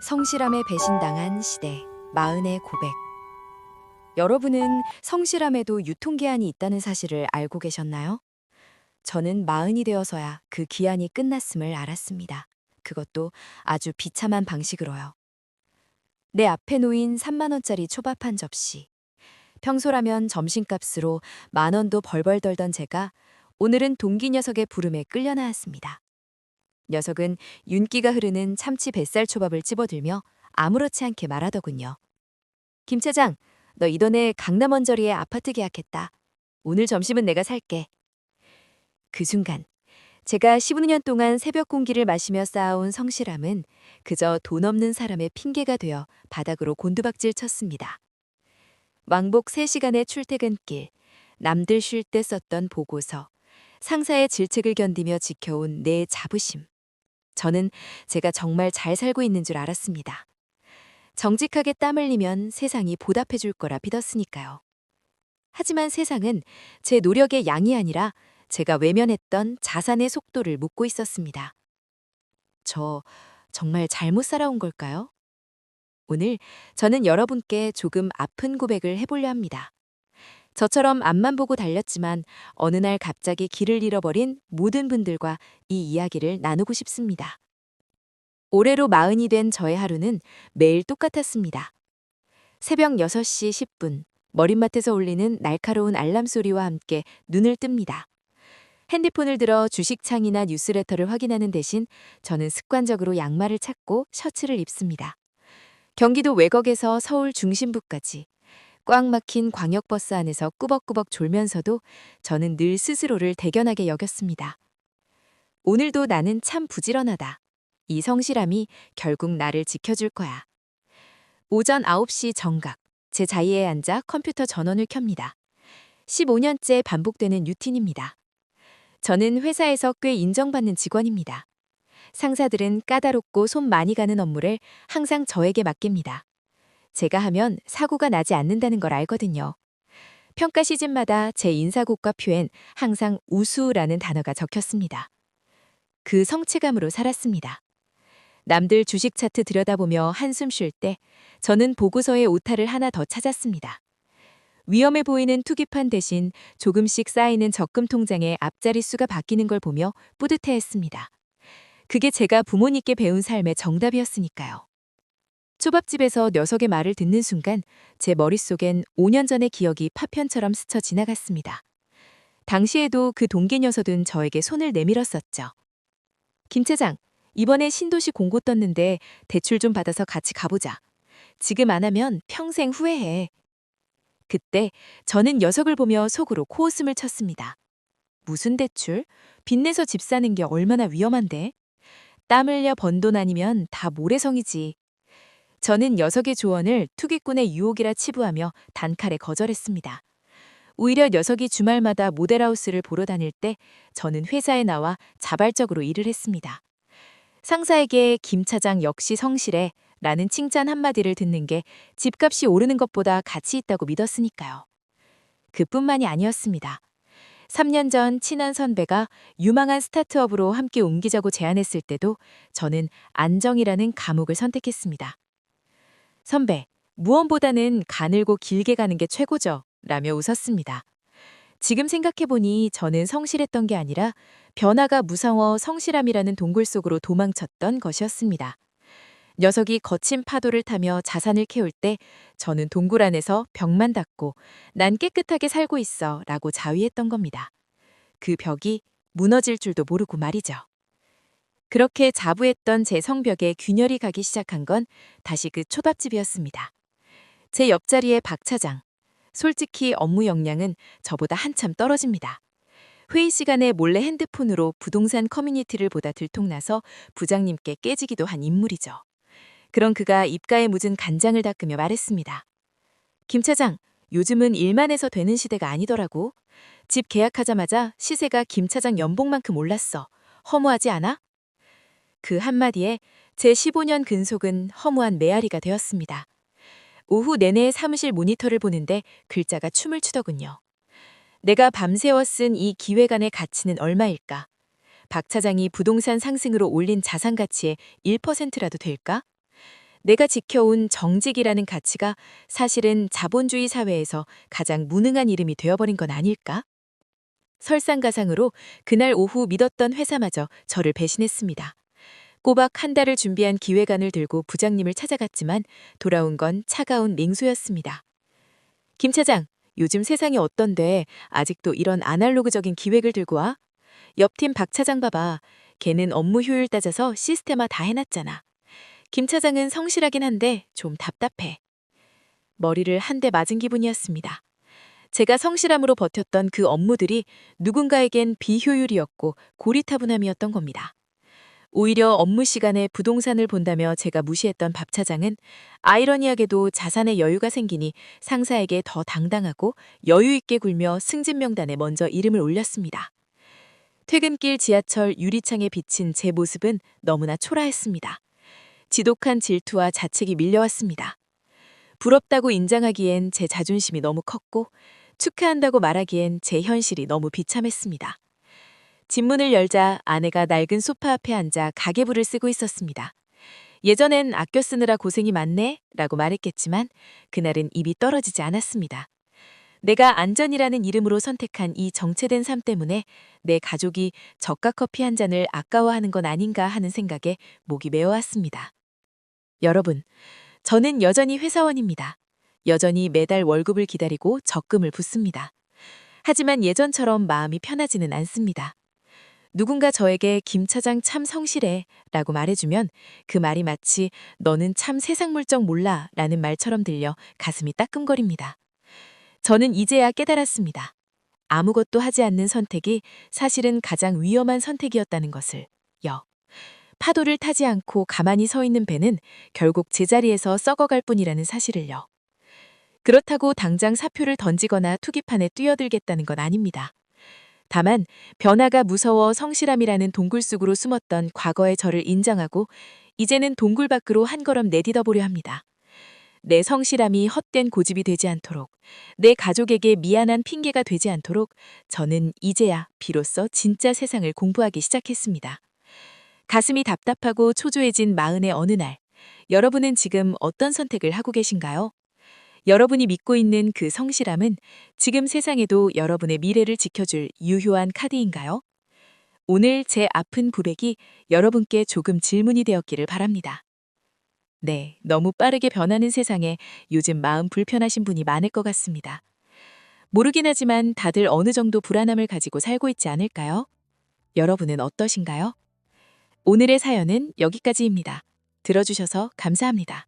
성실함에 배신당한 시대, 마흔의 고백. 여러분은 성실함에도 유통기한이 있다는 사실을 알고 계셨나요? 저는 마흔이 되어서야 그 기한이 끝났음을 알았습니다. 그것도 아주 비참한 방식으로요. 내 앞에 놓인 3만 원짜리 초밥 한 접시. 평소라면 점심값으로 10,000원도 벌벌 떨던 제가 오늘은 동기 녀석의 부름에 끌려 나왔습니다. 녀석은 윤기가 흐르는 참치 뱃살 초밥을 집어들며 아무렇지 않게 말하더군요. 김 차장, 너 이번에 강남 언저리에 아파트 계약했다. 오늘 점심은 내가 살게. 그 순간 제가 15년 동안 새벽 공기를 마시며 쌓아온 성실함은 그저 돈 없는 사람의 핑계가 되어 바닥으로 곤두박질 쳤습니다. 왕복 3시간의 출퇴근길, 남들 쉴 때 썼던 보고서, 상사의 질책을 견디며 지켜온 내 자부심. 저는 제가 정말 잘 살고 있는 줄 알았습니다. 정직하게 땀 흘리면 세상이 보답해 줄 거라 믿었으니까요. 하지만 세상은 제 노력의 양이 아니라 제가 외면했던 자산의 속도를 묻고 있었습니다. 저 정말 잘못 살아온 걸까요? 오늘 저는 여러분께 조금 아픈 고백을 해보려 합니다. 저처럼 앞만 보고 달렸지만 어느 날 갑자기 길을 잃어버린 모든 분들과 이 이야기를 나누고 싶습니다. 올해로 마흔이 된 저의 하루는 매일 똑같았습니다. 새벽 6시 10분, 머릿맡에서 울리는 날카로운 알람 소리와 함께 눈을 뜹니다. 핸드폰을 들어 주식창이나 뉴스레터를 확인하는 대신 저는 습관적으로 양말을 찾고 셔츠를 입습니다. 경기도 외곽에서 서울 중심부까지 꽉 막힌 광역버스 안에서 꾸벅꾸벅 졸면서도 저는 늘 스스로를 대견하게 여겼습니다. 오늘도 나는 참 부지런하다. 이 성실함이 결국 나를 지켜줄 거야. 오전 9시 정각, 제 자리에 앉아 컴퓨터 전원을 켭니다. 15년째 반복되는 루틴입니다. 저는 회사에서 꽤 인정받는 직원입니다. 상사들은 까다롭고 손 많이 가는 업무를 항상 저에게 맡깁니다. 제가 하면 사고가 나지 않는다는 걸 알거든요. 평가 시즌마다 제 인사고과표엔 항상 우수라는 단어가 적혔습니다. 그 성취감으로 살았습니다. 남들 주식 차트 들여다보며 한숨 쉴 때 저는 보고서의 오타를 하나 더 찾았습니다. 위험해 보이는 투기판 대신 조금씩 쌓이는 적금 통장의 앞자릿수가 바뀌는 걸 보며 뿌듯해했습니다. 그게 제가 부모님께 배운 삶의 정답이었으니까요. 초밥집에서 녀석의 말을 듣는 순간 제 머릿속엔 5년 전의 기억이 파편처럼 스쳐 지나갔습니다. 당시에도 그 동기 녀석은 저에게 손을 내밀었었죠. 김 차장, 이번에 신도시 공고 떴는데 대출 좀 받아서 같이 가보자. 지금 안 하면 평생 후회해. 그때 저는 녀석을 보며 속으로 코웃음을 쳤습니다. 무슨 대출? 빚내서 집 사는 게 얼마나 위험한데? 땀 흘려 번 돈 아니면 다 모래성이지. 저는 녀석의 조언을 투기꾼의 유혹이라 치부하며 단칼에 거절했습니다. 오히려 녀석이 주말마다 모델하우스를 보러 다닐 때 저는 회사에 나와 자발적으로 일을 했습니다. 상사에게 김 차장 역시 성실해 라는 칭찬 한마디를 듣는 게 집값이 오르는 것보다 가치 있다고 믿었으니까요. 그뿐만이 아니었습니다. 3년 전 친한 선배가 유망한 스타트업으로 함께 옮기자고 제안했을 때도 저는 안정이라는 감옥을 선택했습니다. 선배, 무언보다는 가늘고 길게 가는 게 최고죠. 라며 웃었습니다. 지금 생각해보니 저는 성실했던 게 아니라 변화가 무서워 성실함이라는 동굴 속으로 도망쳤던 것이었습니다. 녀석이 거친 파도를 타며 자산을 캐올 때 저는 동굴 안에서 벽만 닫고 난 깨끗하게 살고 있어 라고 자위했던 겁니다. 그 벽이 무너질 줄도 모르고 말이죠. 그렇게 자부했던 제 성벽에 균열이 가기 시작한 건 다시 그 초밥집이었습니다. 제 옆자리에 박 차장. 솔직히 업무 역량은 저보다 한참 떨어집니다. 회의 시간에 몰래 핸드폰으로 부동산 커뮤니티를 보다 들통나서 부장님께 깨지기도 한 인물이죠. 그런 그가 입가에 묻은 간장을 닦으며 말했습니다. 김 차장, 요즘은 일만 해서 되는 시대가 아니더라고. 집 계약하자마자 시세가 김 차장 연봉만큼 올랐어. 허무하지 않아? 그 한마디에 제 15년 근속은 허무한 메아리가 되었습니다. 오후 내내 사무실 모니터를 보는데 글자가 춤을 추더군요. 내가 밤새워 쓴 이 기획안의 가치는 얼마일까? 박 차장이 부동산 상승으로 올린 자산 가치의 1%라도 될까? 내가 지켜온 정직이라는 가치가 사실은 자본주의 사회에서 가장 무능한 이름이 되어버린 건 아닐까? 설상가상으로 그날 오후 믿었던 회사마저 저를 배신했습니다. 꼬박 한 달을 준비한 기획안을 들고 부장님을 찾아갔지만 돌아온 건 차가운 냉소였습니다. 김 차장, 요즘 세상이 어떤데 아직도 이런 아날로그적인 기획을 들고 와? 옆팀 박 차장 봐봐. 걔는 업무 효율 따져서 시스템화 다 해놨잖아. 김 차장은 성실하긴 한데 좀 답답해. 머리를 한 대 맞은 기분이었습니다. 제가 성실함으로 버텼던 그 업무들이 누군가에겐 비효율이었고 고리타분함이었던 겁니다. 오히려 업무 시간에 부동산을 본다며 제가 무시했던 박 차장은 아이러니하게도 자산의 여유가 생기니 상사에게 더 당당하고 여유 있게 굴며 승진 명단에 먼저 이름을 올렸습니다. 퇴근길 지하철 유리창에 비친 제 모습은 너무나 초라했습니다. 지독한 질투와 자책이 밀려왔습니다. 부럽다고 인정하기엔 제 자존심이 너무 컸고 축하한다고 말하기엔 제 현실이 너무 비참했습니다. 집문을 열자 아내가 낡은 소파 앞에 앉아 가계부를 쓰고 있었습니다. 예전엔 아껴 쓰느라 고생이 많네 라고 말했겠지만 그날은 입이 떨어지지 않았습니다. 내가 안전이라는 이름으로 선택한 이 정체된 삶 때문에 내 가족이 저가 커피 한 잔을 아까워하는 건 아닌가 하는 생각에 목이 메어왔습니다. 여러분, 저는 여전히 회사원입니다. 여전히 매달 월급을 기다리고 적금을 붓습니다. 하지만 예전처럼 마음이 편하지는 않습니다. 누군가 저에게 김 차장 참 성실해 라고 말해주면 그 말이 마치 너는 참 세상 물정 몰라 라는 말처럼 들려 가슴이 따끔거립니다. 저는 이제야 깨달았습니다. 아무것도 하지 않는 선택이 사실은 가장 위험한 선택이었다는 것을. 파도를 타지 않고 가만히 서 있는 배는 결국 제자리에서 썩어갈 뿐이라는 사실을요. 그렇다고 당장 사표를 던지거나 투기판에 뛰어들겠다는 건 아닙니다. 다만 변화가 무서워 성실함이라는 동굴 속으로 숨었던 과거의 저를 인정하고 이제는 동굴 밖으로 한 걸음 내디뎌 보려 합니다. 내 성실함이 헛된 고집이 되지 않도록, 내 가족에게 미안한 핑계가 되지 않도록 저는 이제야 비로소 진짜 세상을 공부하기 시작했습니다. 가슴이 답답하고 초조해진 마흔의 어느 날, 여러분은 지금 어떤 선택을 하고 계신가요? 여러분이 믿고 있는 그 성실함은 지금 세상에도 여러분의 미래를 지켜줄 유효한 카드인가요? 오늘 제 아픈 고백이 여러분께 조금 질문이 되었기를 바랍니다. 네, 너무 빠르게 변하는 세상에 요즘 마음 불편하신 분이 많을 것 같습니다. 모르긴 하지만 다들 어느 정도 불안함을 가지고 살고 있지 않을까요? 여러분은 어떠신가요? 오늘의 사연은 여기까지입니다. 들어주셔서 감사합니다.